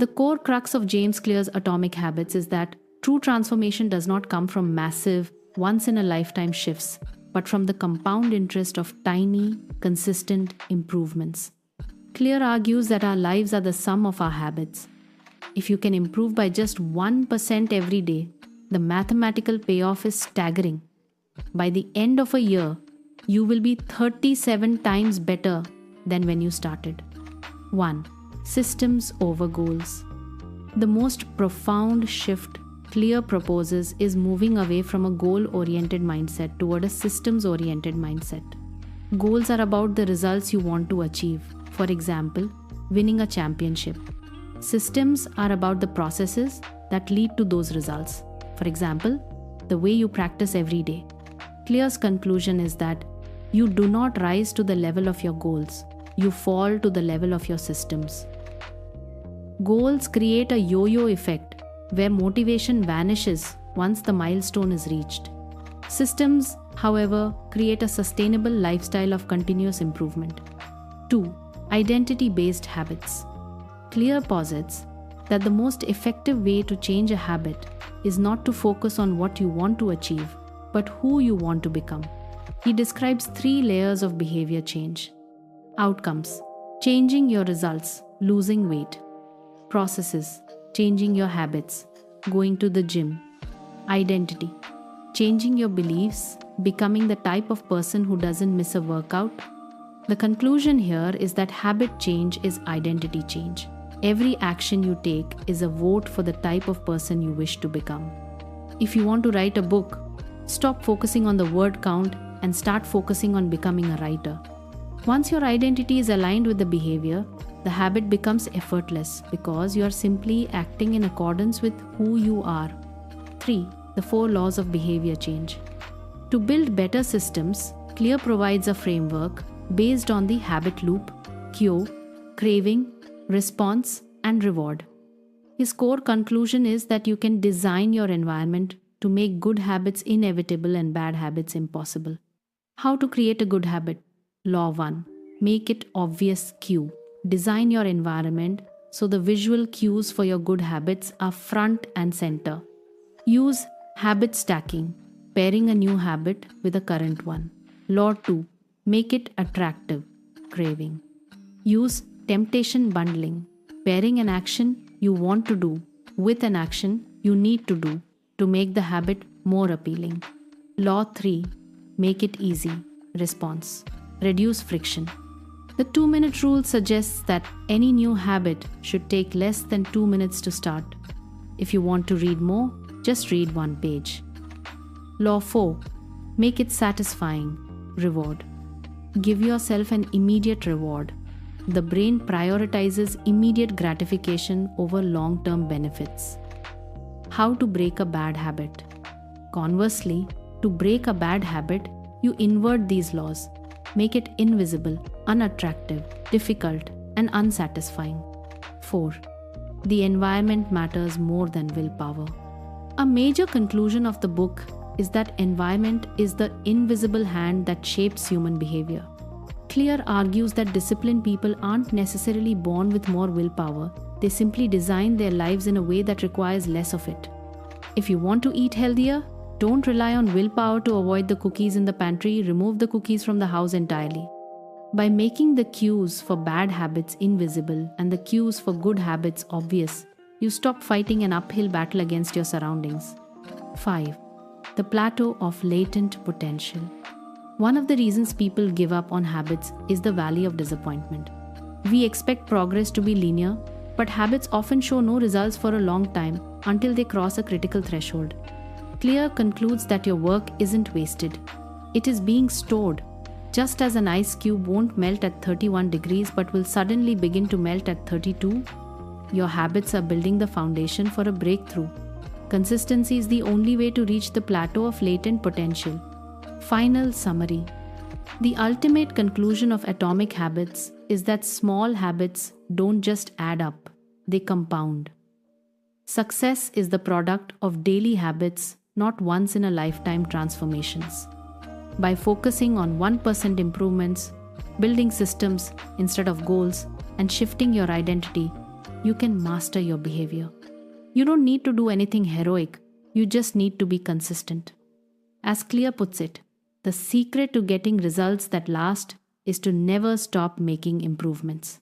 The core crux of James Clear's Atomic Habits is that true transformation does not come from massive, once-in-a-lifetime shifts, but from the compound interest of tiny, consistent improvements. Clear argues that our lives are the sum of our habits. If you can improve by just 1% every day, the mathematical payoff is staggering. By the end of a year, you will be 37 times better than when you started. 1. Systems over goals. The most profound shift Clear proposes is moving away from a goal-oriented mindset toward a systems-oriented mindset. Goals are about the results you want to achieve. For example, winning a championship. Systems are about the processes that lead to those results. For example, the way you practice every day. Clear's conclusion is that you do not rise to the level of your goals, you fall to the level of your systems. Goals create a yo-yo effect where motivation vanishes once the milestone is reached. Systems, however, create a sustainable lifestyle of continuous improvement. 2. Identity-based habits. Clear posits that the most effective way to change a habit is not to focus on what you want to achieve, but who you want to become. He describes 3 layers of behavior change. Outcomes: changing your results, losing weight. Processes: changing your habits, going to the gym. Identity: changing your beliefs, becoming the type of person who doesn't miss a workout. The conclusion here is that habit change is identity change. Every action you take is a vote for the type of person you wish to become. If you want to write a book, stop focusing on the word count and start focusing on becoming a writer. Once your identity is aligned with the behavior, the habit becomes effortless because you are simply acting in accordance with who you are. 3. The 4 laws of behavior change. To build better systems, Clear provides a framework based on the habit loop, cue, craving, response, and reward. His core conclusion is that you can design your environment to make good habits inevitable and bad habits impossible. How to create a good habit? Law 1. Make it obvious cue. Design your environment so the visual cues for your good habits are front and center. Use habit stacking, pairing a new habit with a current one. Law 2. Make it attractive, craving. Use temptation bundling, pairing an action you want to do with an action you need to do to make the habit more appealing. Law 3. Make it easy, response. Reduce friction. The 2-minute rule suggests that any new habit should take less than 2 minutes to start. If you want to read more, just read 1 page. Law 4. Make it satisfying, reward. Give yourself an immediate reward. The brain prioritizes immediate gratification over long-term benefits. How to break a bad habit? Conversely, to break a bad habit, you invert these laws. Make it invisible, unattractive, difficult, and unsatisfying. 4. The environment matters more than willpower. A major conclusion of the book is that environment is the invisible hand that shapes human behavior. Clear argues that disciplined people aren't necessarily born with more willpower, they simply design their lives in a way that requires less of it. If you want to eat healthier, don't rely on willpower to avoid the cookies in the pantry, remove the cookies from the house entirely. By making the cues for bad habits invisible and the cues for good habits obvious, you stop fighting an uphill battle against your surroundings. 5. The plateau of latent potential. One of the reasons people give up on habits is the valley of disappointment. We expect progress to be linear, but habits often show no results for a long time until they cross a critical threshold. Clear concludes that your work isn't wasted. It is being stored. Just as an ice cube won't melt at 31 degrees but will suddenly begin to melt at 32, your habits are building the foundation for a breakthrough. Consistency is the only way to reach the plateau of latent potential. Final summary. The ultimate conclusion of Atomic Habits is that small habits don't just add up, they compound. Success is the product of daily habits, not once-in-a-lifetime transformations. By focusing on 1% improvements, building systems instead of goals, and shifting your identity, you can master your behavior. You don't need to do anything heroic, you just need to be consistent. As Clear puts it, the secret to getting results that last is to never stop making improvements.